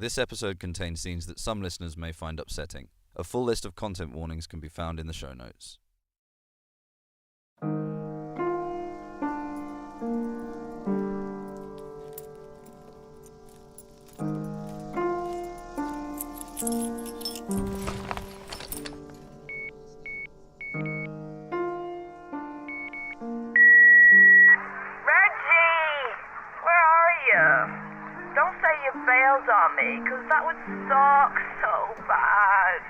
This episode contains scenes that some listeners may find upsetting. A full list of content warnings can be found in the show notes. On me, because that would suck so bad.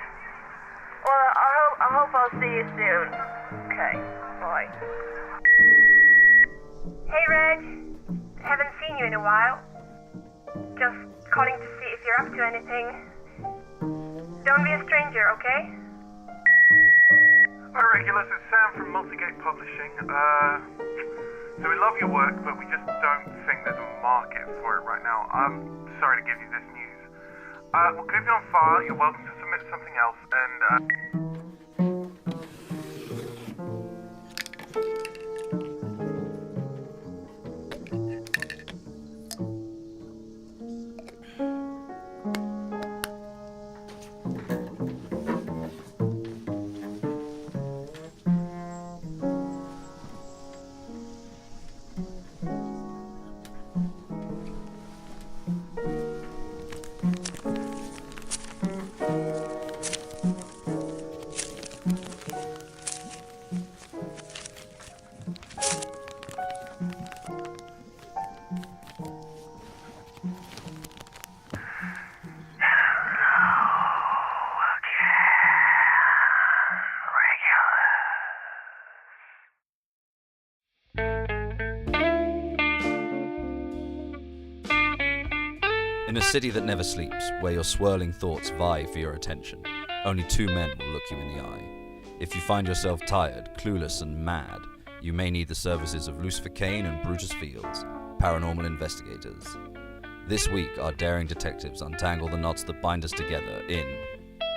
Well, I hope I'll see you soon. Okay, bye. Hey, Reg. Haven't seen you in a while. Just calling to see if you're up to anything. Don't be a stranger, okay? Hi, Regulus. It's Sam from Multigate Publishing. So we love your work, but we just don't think there's a market for it right now. I'm sorry to give you this news. We'll keep it on file. You're welcome to submit something else, and In a city that never sleeps, where your swirling thoughts vie for your attention, only two men will look you in the eye. If you find yourself tired, clueless, and mad, you may need the services of Lucifer, Kane and Brutus Fields, paranormal investigators. This week, our daring detectives untangle the knots that bind us together in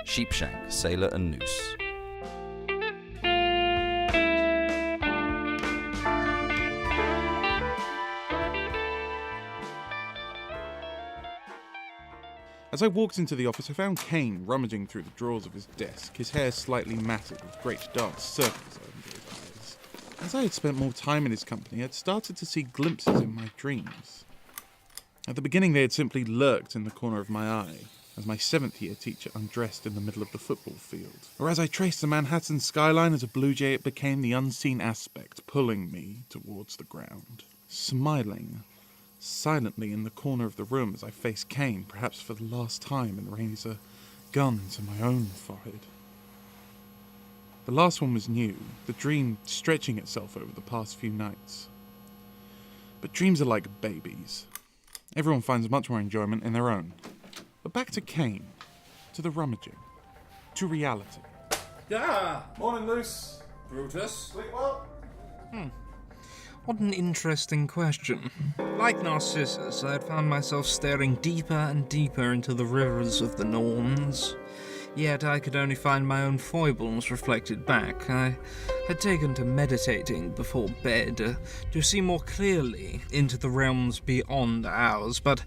Sheepshank, Sailor and Noose. As I walked into the office, I found Kane rummaging through the drawers of his desk, his hair slightly matted with great dark circles under his eyes. As I had spent more time in his company, I had started to see glimpses in my dreams. At the beginning, they had simply lurked in the corner of my eye, as my 7th-year teacher undressed in the middle of the football field. Or as I traced the Manhattan skyline as a blue jay, it became the unseen aspect, pulling me towards the ground. Smiling silently in the corner of the room as I faced Kane, perhaps for the last time, and raised a gun to my own forehead. The last one was new, the dream stretching itself over the past few nights. But dreams are like babies. Everyone finds much more enjoyment in their own. But back to Kane, to the rummaging, to reality. Morning, Luce. Brutus. sleep well. What an interesting question. Like Narcissus, I had found myself staring deeper and deeper into the rivers of the Norns. Yet I could only find my own foibles reflected back. I had taken to meditating before bed to see more clearly into the realms beyond ours, but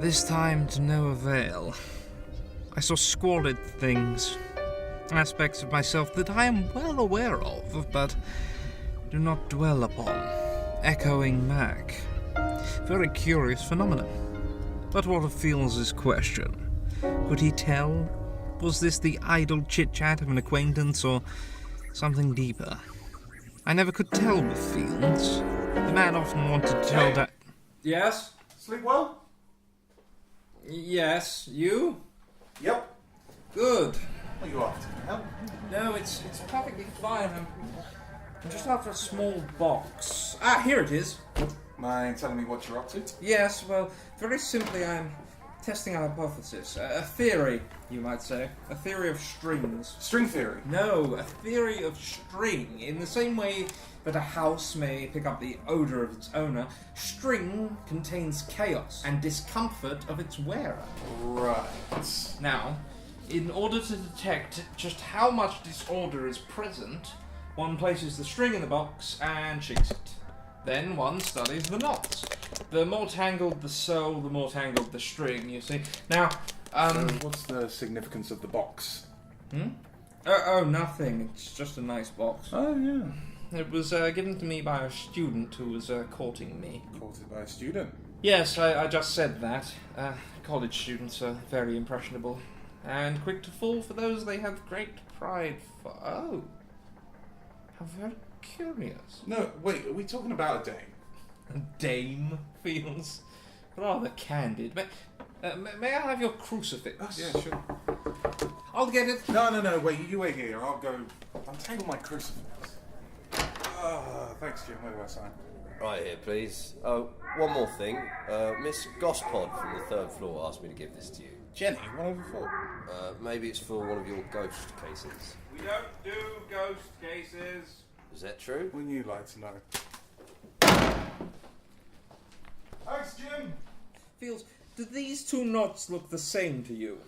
this time to no avail. I saw squalid things, aspects of myself that I am well aware of, but do not dwell upon, echoing back. Very curious phenomenon. But what of Fields' question? Could he tell? Was this the idle chit-chat of an acquaintance, or something deeper? I never could tell with Fields. The man often wanted to tell that... Yes? Sleep well? Yes. You? Yep. Good. What are you after now? No, it's perfectly fine. I'm just after a small box. Here it is. Mind telling me what you're up to? Yes, well, very simply I'm testing a hypothesis. A theory, you might say. A theory of strings. String theory? No, a theory of string. In the same way that a house may pick up the odour of its owner, string contains chaos and discomfort of its wearer. Right. Now, in order to detect just how much disorder is present, one places the string in the box and shakes it. Then one studies the knots. The more tangled the soul, the more tangled the string, you see. Now, So what's the significance of the box? Oh, nothing. It's just a nice box. Oh, yeah. It was given to me by a student who was courting me. Courted by a student. Yes, I just said that. College students are very impressionable, and quick to fall for those they have great pride for. Oh. How very curious. No, wait, are we talking about a dame? A dame feels rather candid. May I have your crucifix? Oh, yeah, sure. I'll get it. No, wait, you wait here. I'll go untangle my crucifix. Thanks, Jim. Where do I sign? Right here, please. Oh, one more thing. Miss Gospod from the 3rd floor asked me to give this to you. Jenny, 1/4. Maybe it's for one of your ghost cases. We don't do ghost cases. Is that true? Wouldn't you like to know? Thanks, Jim. Feels. Do these two knots look the same to you?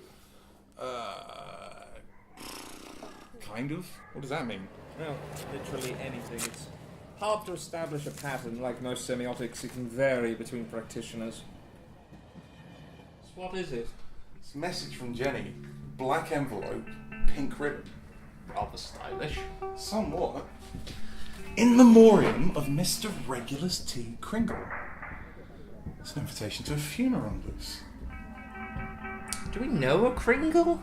Kind of. What does that mean? Well, literally anything. It's hard to establish a pattern. Like most semiotics, it can vary between practitioners. So what is it? It's a message from Jenny. Black envelope, pink ribbon. Rather stylish. Somewhat. In memoriam of Mr. Regulus T. Kringle. It's an invitation to a funeral, Luce. Do we know a Kringle?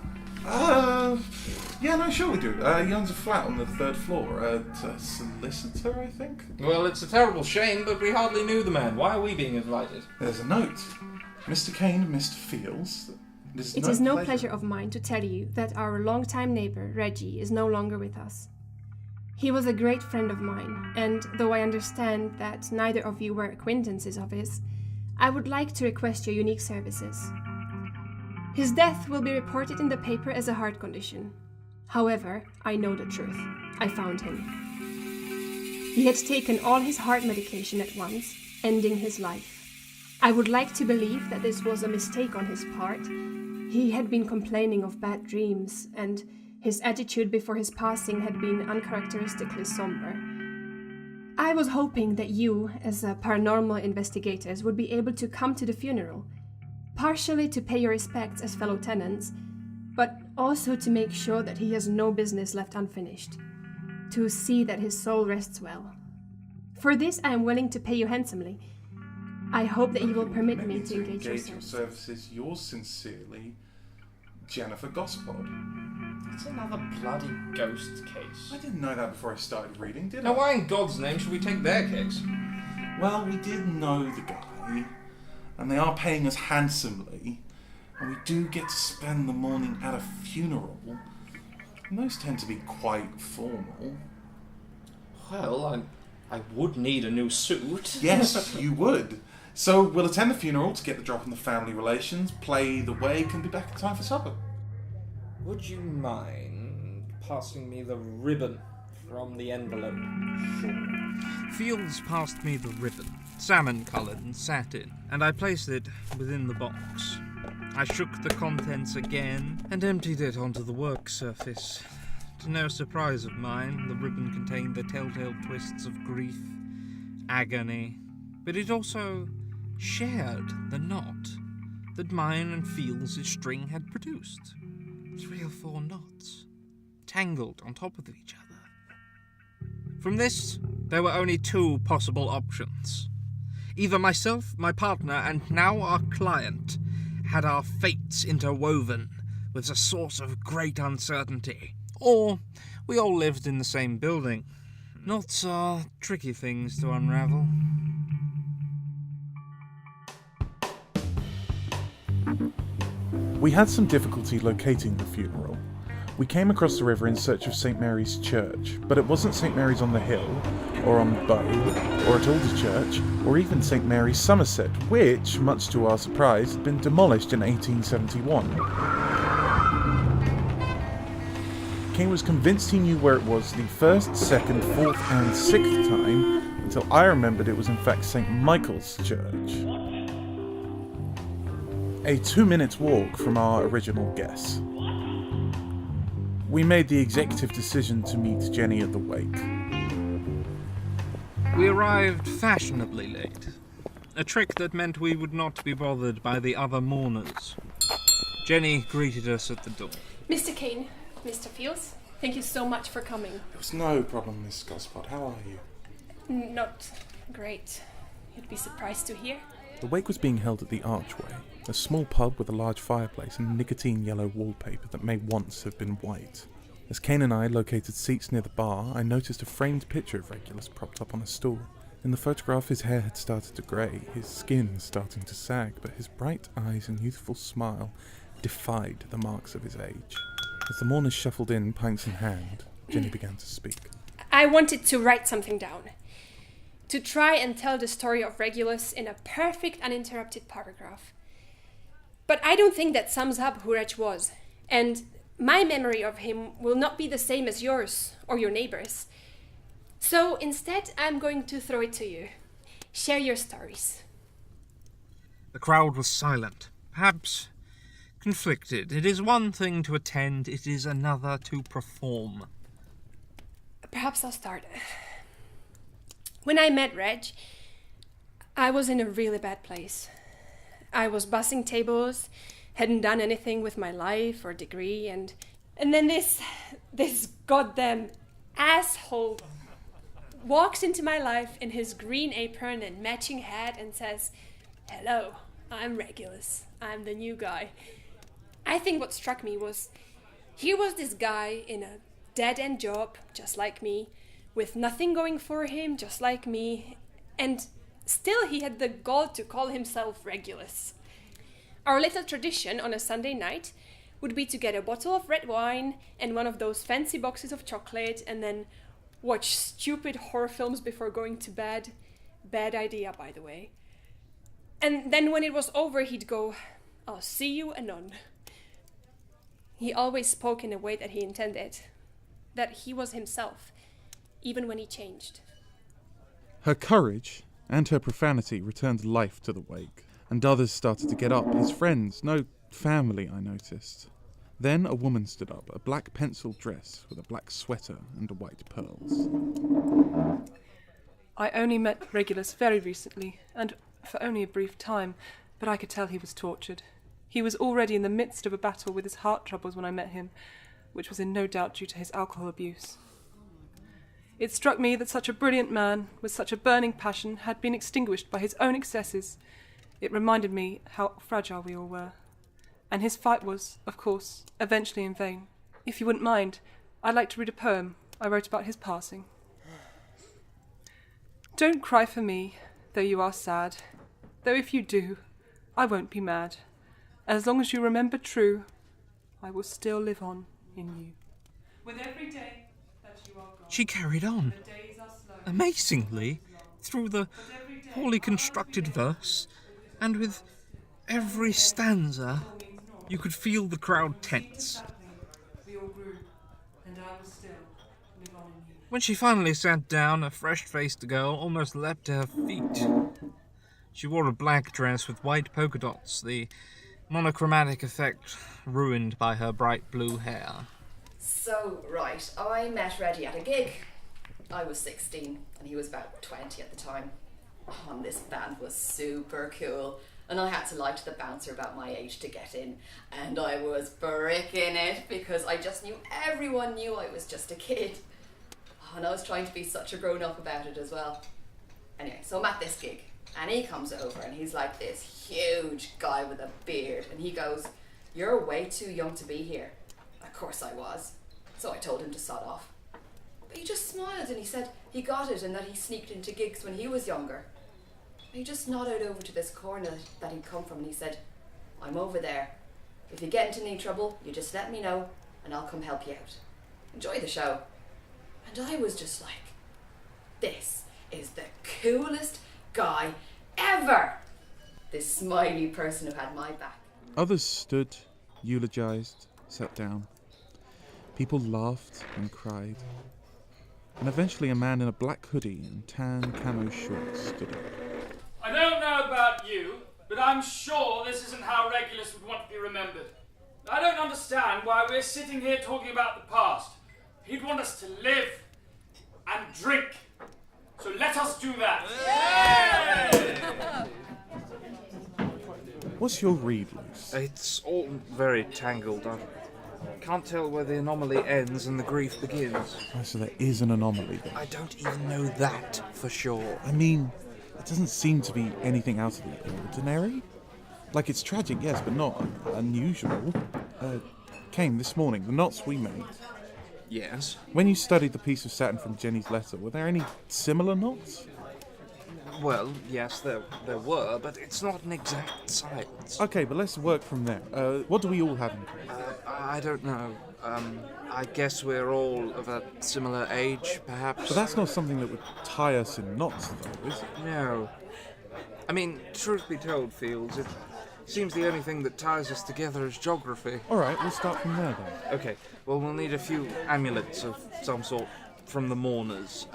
Yeah, no, sure we do. He owns a flat on the 3rd floor. A solicitor, I think? Well, it's a terrible shame, but we hardly knew the man. Why are we being invited? There's a note. Mr. Kane and Mr. Fields. It is no pleasure of mine to tell you that our longtime neighbor, Reggie, is no longer with us. He was a great friend of mine, and though I understand that neither of you were acquaintances of his, I would like to request your unique services. His death will be reported in the paper as a heart condition. However, I know the truth. I found him. He had taken all his heart medication at once, ending his life. I would like to believe that this was a mistake on his part. He had been complaining of bad dreams, and his attitude before his passing had been uncharacteristically somber. I was hoping that you, as a paranormal investigators, would be able to come to the funeral, partially to pay your respects as fellow tenants, but also to make sure that he has no business left unfinished, to see that his soul rests well. For this I am willing to pay you handsomely. I hope that you will permit me to engage your services. Yours sincerely, Jennifer Gospod. It's another bloody ghost case. I didn't know that before I started reading, did I? Now, why in God's name should we take their case? Well, we did know the guy, and they are paying us handsomely, and we do get to spend the morning at a funeral. And those tend to be quite formal. Well, I would need a new suit. Yes, you would. So we'll attend the funeral to get the drop on the family relations, play the wake, and be back in time for supper. Would you mind passing me the ribbon from the envelope? Sure. Fields passed me the ribbon, salmon-coloured and satin, and I placed it within the box. I shook the contents again and emptied it onto the work surface. To no surprise of mine, the ribbon contained the telltale twists of grief, agony, but it also shared the knot that mine and Fields' string had produced. 3 or 4 knots, tangled on top of each other. From this, there were only 2 possible options. Either myself, my partner, and now our client had our fates interwoven with a source of great uncertainty, or we all lived in the same building. Knots are tricky things to unravel. We had some difficulty locating the funeral. We came across the river in search of St. Mary's Church, but it wasn't St. Mary's on the Hill, or on Bow, or at Alder Church, or even St. Mary's Somerset, which, much to our surprise, had been demolished in 1871. Kane was convinced he knew where it was the 1st, 2nd, 4th, and 6th time, until I remembered it was in fact St. Michael's Church. A 2-minute walk from our original guess. We made the executive decision to meet Jenny at the wake. We arrived fashionably late. a trick that meant we would not be bothered by the other mourners. Jenny greeted us at the door. Mr. Kane, Mr. Fields, thank you so much for coming. It was no problem, Miss Gospod. How are you? Not great. You'd be surprised to hear. The wake was being held at the Archway, a small pub with a large fireplace and nicotine-yellow wallpaper that may once have been white. As Kane and I located seats near the bar, I noticed a framed picture of Regulus propped up on a stool. In the photograph, his hair had started to grey, his skin starting to sag, but his bright eyes and youthful smile defied the marks of his age. As the mourners shuffled in, pints in hand, Jenny began to speak. I wanted to write something down. To try and tell the story of Regulus in a perfect, uninterrupted paragraph. But I don't think that sums up who Reg was. And my memory of him will not be the same as yours or your neighbors. So instead, I'm going to throw it to you. Share your stories. The crowd was silent, perhaps conflicted. It is one thing to attend, it is another to perform. Perhaps I'll start. When I met Reg, I was in a really bad place. I was bussing tables, hadn't done anything with my life or degree, and then this goddamn asshole walks into my life in his green apron and matching hat and says, "Hello, I'm Regulus. I'm the new guy." I think what struck me was, here was this guy in a dead-end job, just like me, with nothing going for him, just like me, and still he had the gall to call himself Regulus. Our little tradition on a Sunday night would be to get a bottle of red wine and one of those fancy boxes of chocolate and then watch stupid horror films before going to bed. Bad idea, by the way. And then when it was over, he'd go, "I'll see you anon." He always spoke in a way that he intended, that he was himself, even when he changed. Her courage and her profanity returned life to the wake, and others started to get up, his friends, no family, I noticed. Then a woman stood up, a black pencil dress with a black sweater and white pearls. I only met Regulus very recently, and for only a brief time, but I could tell he was tortured. He was already in the midst of a battle with his heart troubles when I met him, which was in no doubt due to his alcohol abuse. It struck me that such a brilliant man, with such a burning passion, had been extinguished by his own excesses. It reminded me how fragile we all were. And his fight was, of course, eventually in vain. If you wouldn't mind, I'd like to read a poem I wrote about his passing. Don't cry for me, though you are sad, though if you do, I won't be mad. As long as you remember true, I will still live on in you. With every day that you are gone, She carried on, the days are slow. amazingly, through the poorly constructed verse, and with every stanza, you could feel the crowd tense. We all grew, and I will still live on in you. When she finally sat down, a fresh-faced girl almost leapt to her feet. She wore a black dress with white polka dots, the monochromatic effect ruined by her bright blue hair. So, right, I met Reggie at a gig. I was 16 and he was about 20 at the time. And this band was super cool. And I had to lie to the bouncer about my age to get in. And I was bricking it because I just knew everyone knew I was just a kid. And I was trying to be such a grown-up about it as well. Anyway, so I'm at this gig. And he comes over and he's like this huge guy with a beard. And he goes, "You're way too young to be here." Of course I was. So I told him to sod off. But he just smiled and he said he got it and that he sneaked into gigs when he was younger. He just nodded over to this corner that he'd come from and he said, "I'm over there. If you get into any trouble, you just let me know and I'll come help you out. Enjoy the show." And I was just like, this is the coolest guy ever! This smiley person who had my back. Others stood, eulogized, sat down. People laughed and cried. And eventually a man in a black hoodie and tan camo shorts stood up. "I don't know about you, but I'm sure this isn't how Regulus would want to be remembered. I don't understand why we're sitting here talking about the past. He'd want us to live and drink. So let us do that." Yay! What's your read, Luce? It's all very tangled. I can't tell where the anomaly ends and the grief begins. Oh, so there is an anomaly then. I don't even know that for sure. I mean, it doesn't seem to be anything out of the ordinary. Like, it's tragic, yes, but not unusual. Kane, this morning, the knots we made. Yes? When you studied the piece of satin from Jenny's letter, were there any similar knots? Well, yes, there were, but it's not an exact science. Okay, but let's work from there. What do we all have in common? I don't know. I guess we're all of a similar age, perhaps. But that's not something that would tie us in knots, though, is it? No. I mean, truth be told, Fields, it seems the only thing that ties us together is geography. All right, we'll start from there, then. Okay, well, we'll need a few amulets of some sort from the Mourners.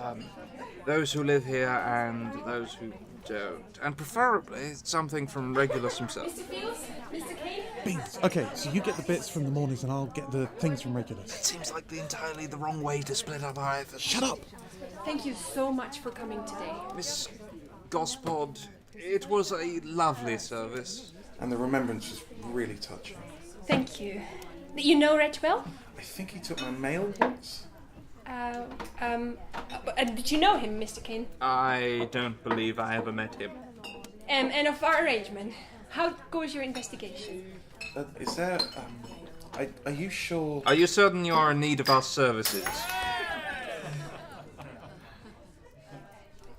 Those who live here and those who don't. And preferably something from Regulus himself. Mr. Fields? Mr. Kane? Beans. Okay, so you get the bits from the Mourners and I'll get the things from Regulus. It seems like entirely the wrong way to split up our efforts. Shut up! Thank you so much for coming today. Miss Gospod, it was a lovely service. And the remembrance was really touching. Thank you. You know Reg well? I think he took my mail once. Did you know him, Mr. Kane? I don't believe I ever met him. And of our arrangement, how goes your investigation? Is there, are you sure? Are you certain you are in need of our services?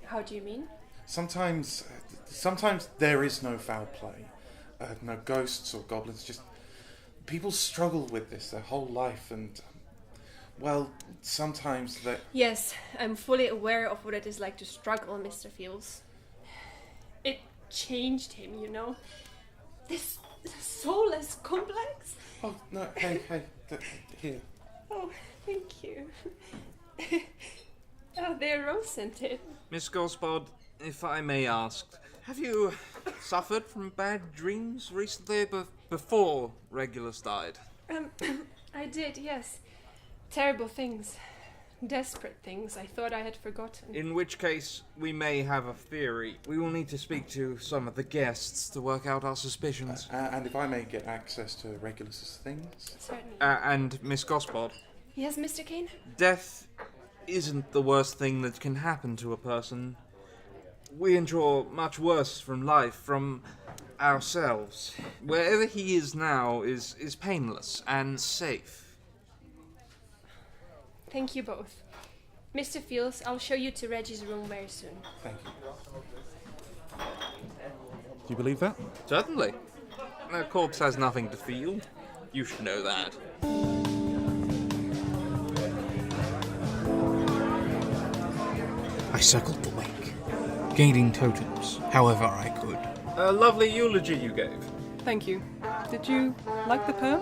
How do you mean? Sometimes there is no foul play. No ghosts or goblins, just people struggle with this their whole life and, well, sometimes they... Yes, I'm fully aware of what it is like to struggle, Mr. Fields. It changed him, you know. This soulless complex. Oh, no, hey, here. Oh, thank you. Oh, they're rose-scented. Miss Gospod, if I may ask, have you suffered from bad dreams recently before Regulus died? I did, yes. Terrible things. Desperate things I thought I had forgotten. In which case, we may have a theory. We will need to speak to some of the guests to work out our suspicions. And if I may get access to Regulus's things? Certainly. And Miss Gospod. Yes, Mr. Kane? Death isn't the worst thing that can happen to a person. We endure much worse from life, from ourselves. Wherever he is now is painless and safe. Thank you both. Mr. Fields, I'll show you to Reggie's room very soon. Thank you. Do you believe that? Certainly. A corpse has nothing to feel. You should know that. I circled the wake, gaining totems however I could. A lovely eulogy you gave. Thank you. Did you like the poem?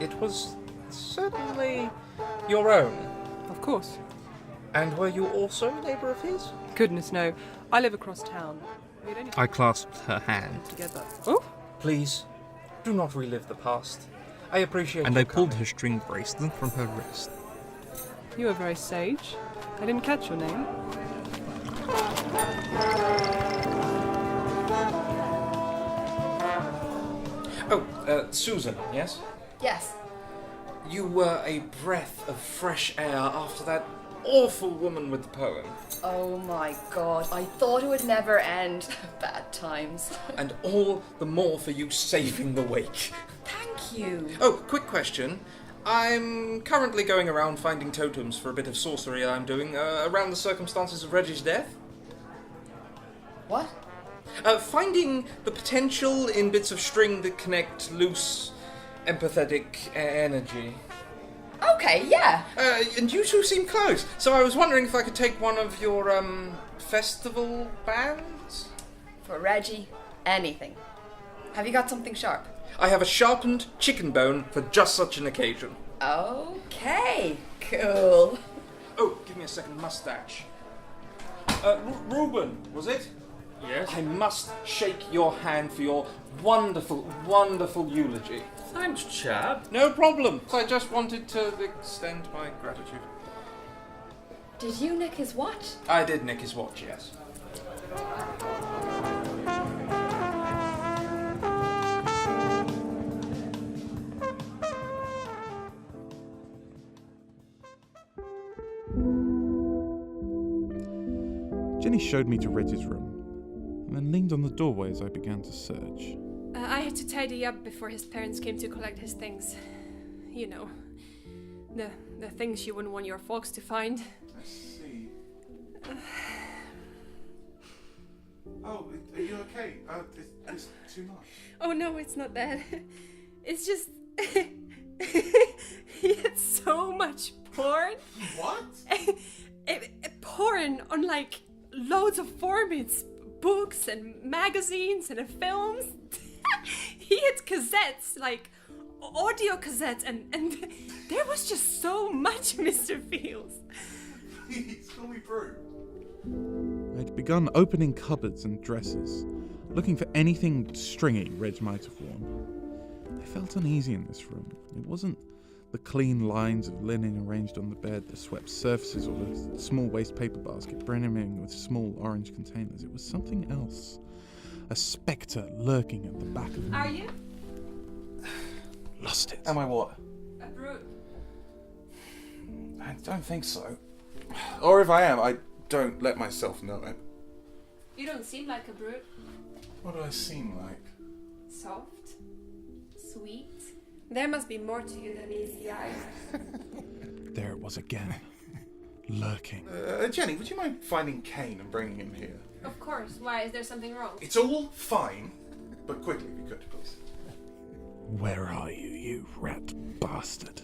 It was certainly your own. Of course. And were you also a neighbour of his? Goodness no. I live across town. I clasped her hand. Together. Oh? Please, do not relive the past. I appreciate And your I pulled coming. her string bracelet from her wrist. You are very sage. I didn't catch your name. Oh, Susan, yes? Yes. You were a breath of fresh air after that awful woman with the poem. Oh my god, I thought it would never end. Bad times. And all the more for you saving the wake. Thank you. Oh, quick question. I'm currently going around finding totems for a bit of sorcery I'm doing around the circumstances of Reggie's death. What? Finding the potential in bits of string that connect loose, empathetic energy. Okay, yeah. And you two seem close, so I was wondering if I could take one of your, festival bands? For Reggie, anything. Have you got something sharp? I have a sharpened chicken bone for just such an occasion. Okay, cool. Oh, give me a second, mustache. Reuben, was it? Yes? I must shake your hand for your wonderful, wonderful eulogy. Thanks, chap. No problem. I just wanted to extend my gratitude. Did you nick his watch? I did nick his watch, yes. Jenny showed me to Reg's room, and then leaned on the doorway as I began to search. I had to tidy up before his parents came to collect his things. You know, the things you wouldn't want your folks to find. I see. Oh, are you okay? It's too much. Oh no, it's not that. It's just... he had so much porn. What? Porn on like loads of formats. Books and magazines and films. He had cassettes, like audio cassettes, and there was just so much, Mr. Fields. Please, call me Brew. I'd begun opening cupboards and dressers, looking for anything stringy Reg might have worn. I felt uneasy in this room. It wasn't the clean lines of linen arranged on the bed, the swept surfaces, or the small waste paper basket brimming with small orange containers. It was something else. A spectre lurking at the back of me. Are you? Lost it. Am I what? A brute. I don't think so. Or if I am, I don't let myself know it. You don't seem like a brute. What do I seem like? Soft. Sweet. There must be more to you than meets the eye. There it was again. Lurking. Jenny, would you mind finding Kane and bringing him here? Of course. Why? Is there something wrong? It's all fine, but quickly if you could, please. Where are you, you rat bastard?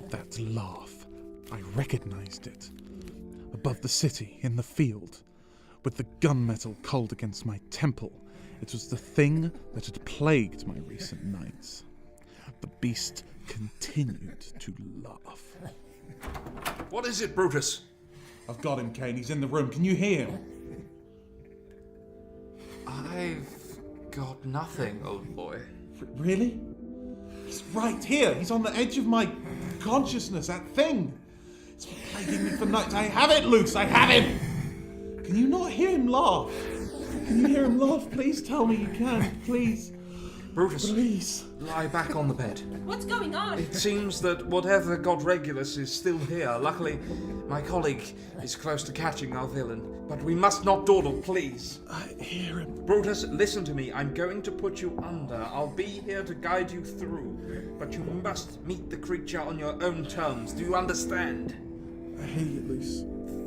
That laugh. I recognized it. Above the city, in the field, with the gunmetal cold against my temple. It was the thing that had plagued my recent nights. The beast continued to laugh. What is it, Brutus? I've got him, Kane. He's in the room. Can you hear him? I've got nothing, old boy. Really? He's right here. He's on the edge of my consciousness, that thing. It's been plaguing me for nights. I have it, Luce. I have him. Can you not hear him laugh? Can you hear him laugh? Please tell me you can. Please. Brutus, please. Lie back on the bed. What's going on? It seems that whatever got Regulus is still here. Luckily, my colleague is close to catching our villain. But we must not dawdle, please. I hear him. Brutus, listen to me. I'm going to put you under. I'll be here to guide you through. But you must meet the creature on your own terms. Do you understand? I hear you, Luce.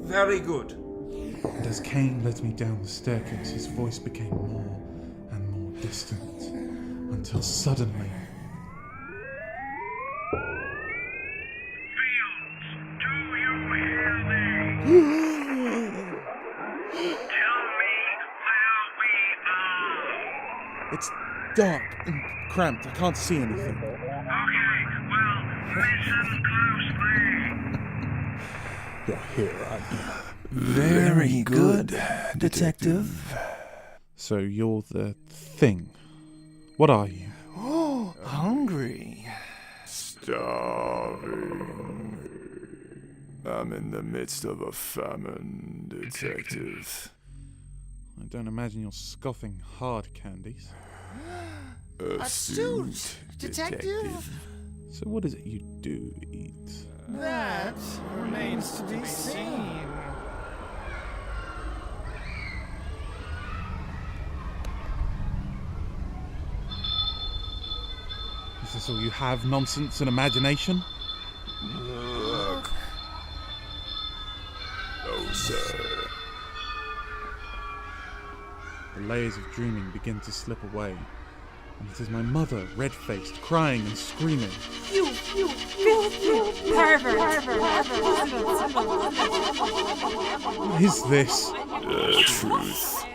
Very good. And as Kane led me down the staircase, his voice became more and more distant, until suddenly... Fields, do you hear me? Tell me where we are. It's dark and cramped. I can't see anything. Okay, well, listen closely. Yeah, here I am. Very good, detective. So you're the thing. What are you? Oh, hungry. Starving. I'm in the midst of a famine, detective. I don't imagine you're scoffing hard candies. Astute, detective. So what is it you do eat? That remains to be seen. Is this all you have, nonsense and imagination? Look. Oh, sir. The layers of dreaming begin to slip away, and it is my mother, red-faced, crying and screaming. You pervert! What is this? The truth.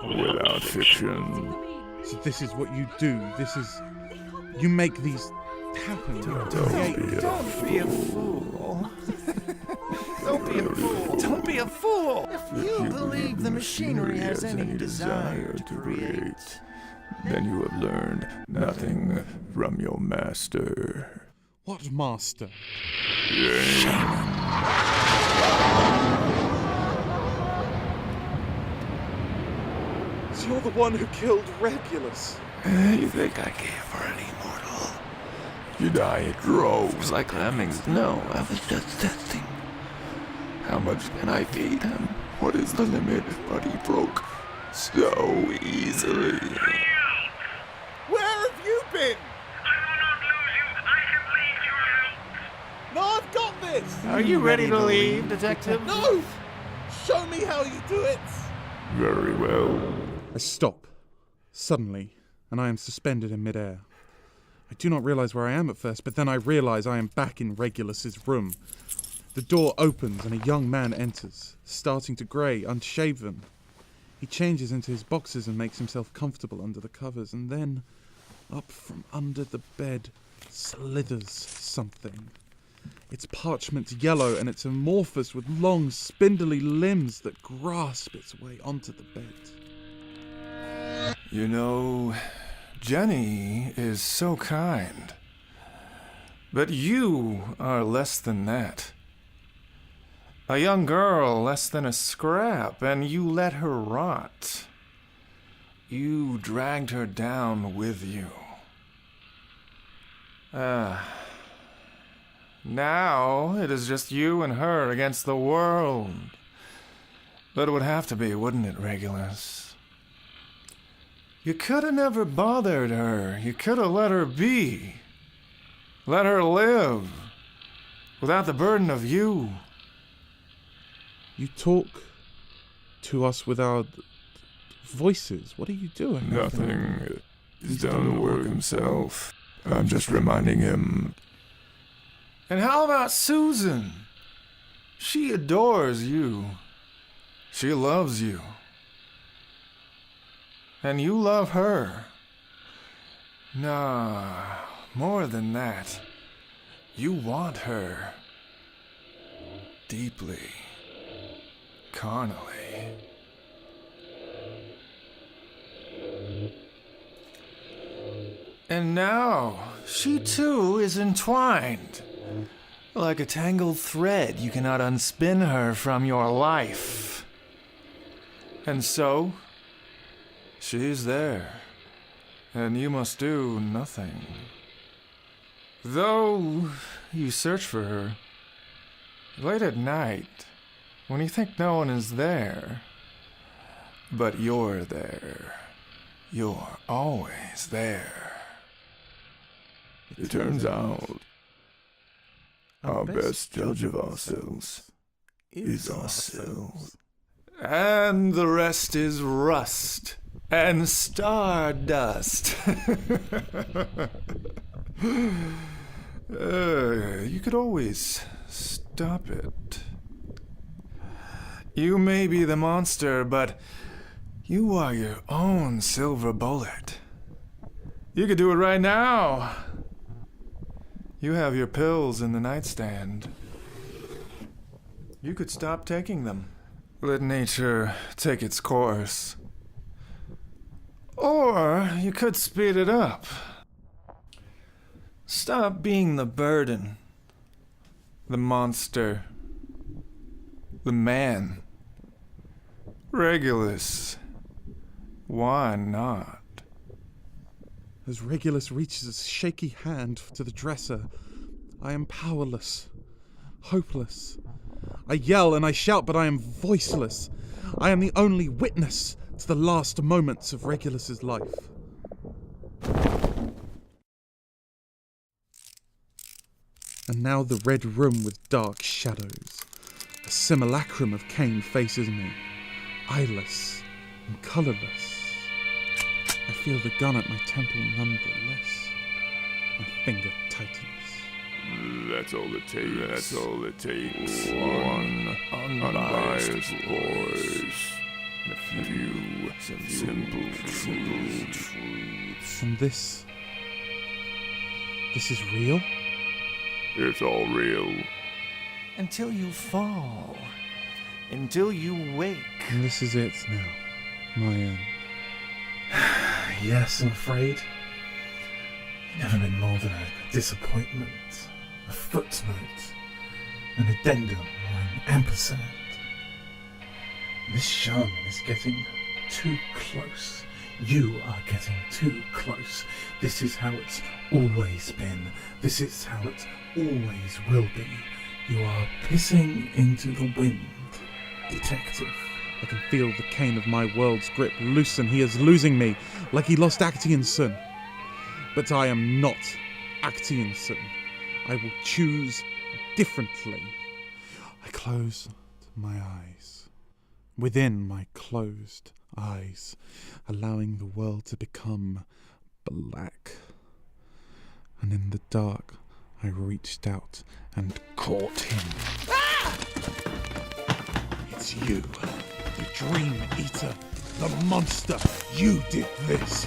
Without fiction. So this is what you do. This is... You make these happen. Don't be a fool. Don't be a fool. Don't be a fool. If you believe the machinery has any desire to create, then you have learned nothing from your master. What master? So you're the one who killed Regulus. You think I care for any mortal? You die in droves like lemmings. No, I was just testing. How much can I feed him? What is the limit? But he broke so easily. Where have you been? No, I've got this! Are you ready to leave, Detective? No! Show me how you do it! Very well. I stop, suddenly, and I am suspended in midair. I do not realize where I am at first, but then I realize I am back in Regulus's room. The door opens and a young man enters, starting to grey, unshaven. He changes into his boxers and makes himself comfortable under the covers, and then, up from under the bed, slithers something. It's parchment yellow, and it's amorphous with long, spindly limbs that grasp its way onto the bed. You know, Jenny is so kind. But you are less than that. A young girl less than a scrap, and you let her rot. You dragged her down with you. Now it is just you and her against the world. But it would have to be, wouldn't it, Regulus? You could have never bothered her. You could have let her be. Let her live. Without the burden of you. You talk to us with our voices. What are you doing? Nothing. He's done the work himself. I'm just reminding him. And how about Susan? She adores you. She loves you. And you love her. Nah, more than that. You want her. Deeply. Carnally. And now, she too is entwined. Like a tangled thread, you cannot unspin her from your life. And so, she's there, and you must do nothing. Though you search for her, late at night, when you think no one is there, but you're there. You're always there. It turns out, our best judge of ourselves is ourselves. And the rest is rust and stardust. You could always stop it. You may be the monster, but you are your own silver bullet. You could do it right now. You have your pills in the nightstand. You could stop taking them. Let nature take its course. Or you could speed it up. Stop being the burden. The monster. The man. Regulus. Why not? As Regulus reaches a shaky hand to the dresser, I am powerless, hopeless. I yell and I shout, but I am voiceless. I am the only witness to the last moments of Regulus's life. And now the red room with dark shadows. A simulacrum of Kane faces me, eyeless and colourless. I feel the gun at my temple nonetheless. My finger tightens. That's all it takes. That's all it takes. One unbiased voice. And a few simple truths. And this is real? It's all real. Until you fall. Until you wake. And this is it now. My end. Yes, I'm afraid. You've never been more than a disappointment, a footnote, an addendum, or an ampersand. This Sherman is getting too close. You are getting too close. This is how it's always been. This is how it always will be. You are pissing into the wind, detective. I can feel the Kane of my world's grip loosen. He is losing me, like he lost Actianson. But I am not Actianson. I will choose differently. I close my eyes. Within my closed eyes, allowing the world to become black. And in the dark, I reached out and caught him. Ah! It's you, the Dream Eater, the monster. You did this.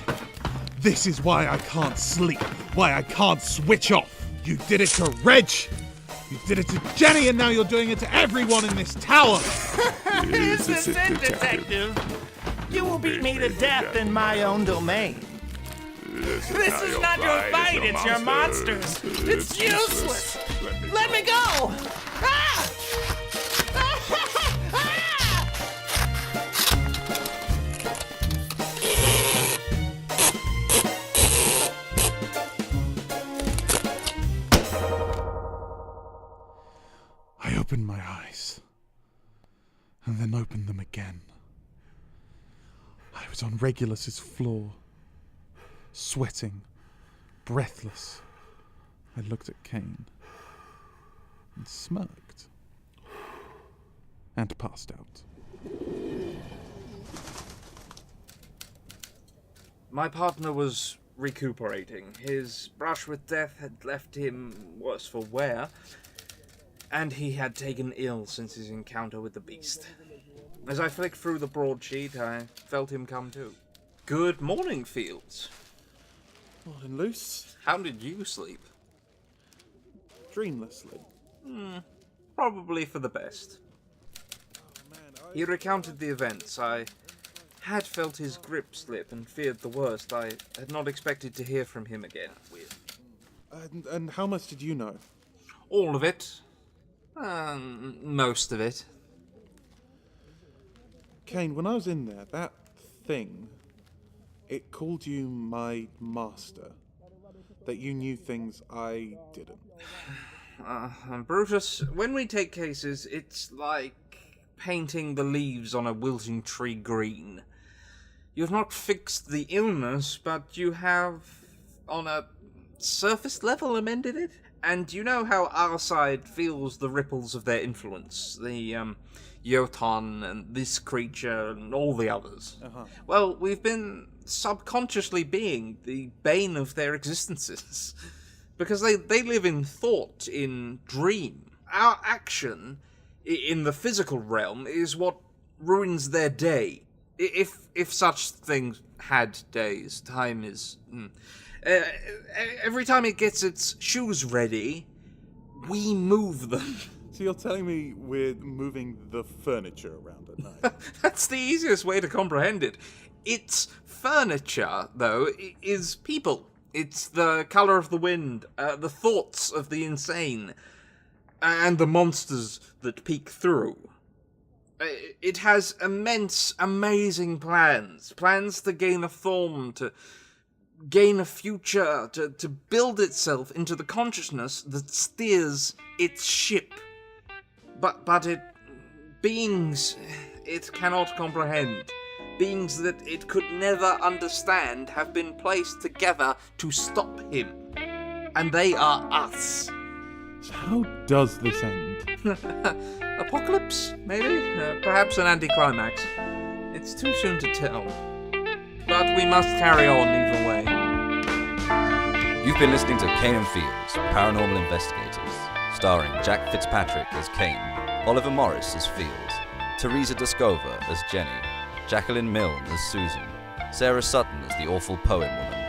This is why I can't sleep, why I can't switch off. You did it to Reg. You did it to Jenny, and now you're doing it to everyone in this tower. This is it, detective. You will beat me to death in my own domain. This is not your fight, it's your monsters. It's useless. Let me go. Ah! I opened my eyes, and then opened them again. I was on Regulus's floor, sweating, breathless. I looked at Kane, and smirked, and passed out. My partner was recuperating. His brush with death had left him worse for wear, and he had taken ill since his encounter with the beast. As I flicked through the broadsheet, I felt him come to. Good morning, Fields. Morning, Luce. How did you sleep? Dreamlessly. Probably for the best. He recounted the events. I had felt his grip slip and feared the worst. I had not expected to hear from him again. And how much did you know? All of it. Most of it. Kane, when I was in there, that thing, it called you my master. That you knew things I didn't. Brutus, when we take cases, it's like painting the leaves on a wilting tree green. You've not fixed the illness, but you have, on a surface level, amended it. And you know how our side feels the ripples of their influence, the Jotun and this creature and all the others. Well, we've been subconsciously being the bane of their existences. Because they live in thought, in dream. Our action in the physical realm is what ruins their day. If such things had days, time is... every time it gets its shoes ready, we move them. So you're telling me we're moving the furniture around at night? That's the easiest way to comprehend it. Its furniture, though, is people. It's the colour of the wind, the thoughts of the insane, and the monsters that peek through. It has immense, amazing plans. Plans to gain a form, to gain a future, to build itself into the consciousness that steers its ship. But beings it cannot comprehend. Beings that it could never understand have been placed together to stop him. And they are us. So how does this end? Apocalypse, maybe? Perhaps an anticlimax. It's too soon to tell. But we must carry on either way. You've been listening to Kane and Fields, Paranormal Investigators, starring Jack Fitzpatrick as Kane, Oliver Morris as Fields, Tereza Duskova as Jenny, Jacqueline Milne as Susan, Sarah Sutton as the awful poem woman,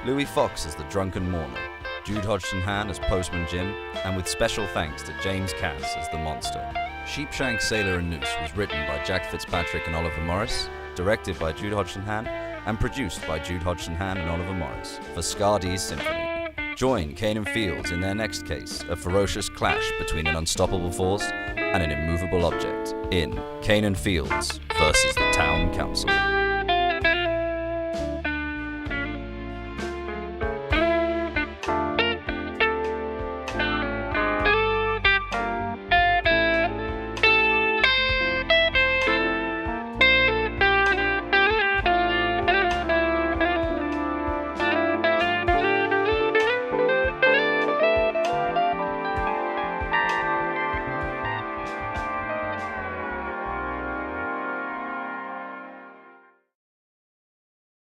Louis Fox as the drunken mourner, Jude Hodgson Hann as Postman Jim, and with special thanks to James Cass as the monster. Sheepshank, Sailor and Noose was written by Jack Fitzpatrick and Oliver Morris, directed by Jude Hodgson Hann, and produced by Jude Hodgson Hann and Oliver Morris for Skadi's Symphony. Join Kane and Fields in their next case, a ferocious clash between an unstoppable force and an immovable object, in Kane and Fields versus the Town Council.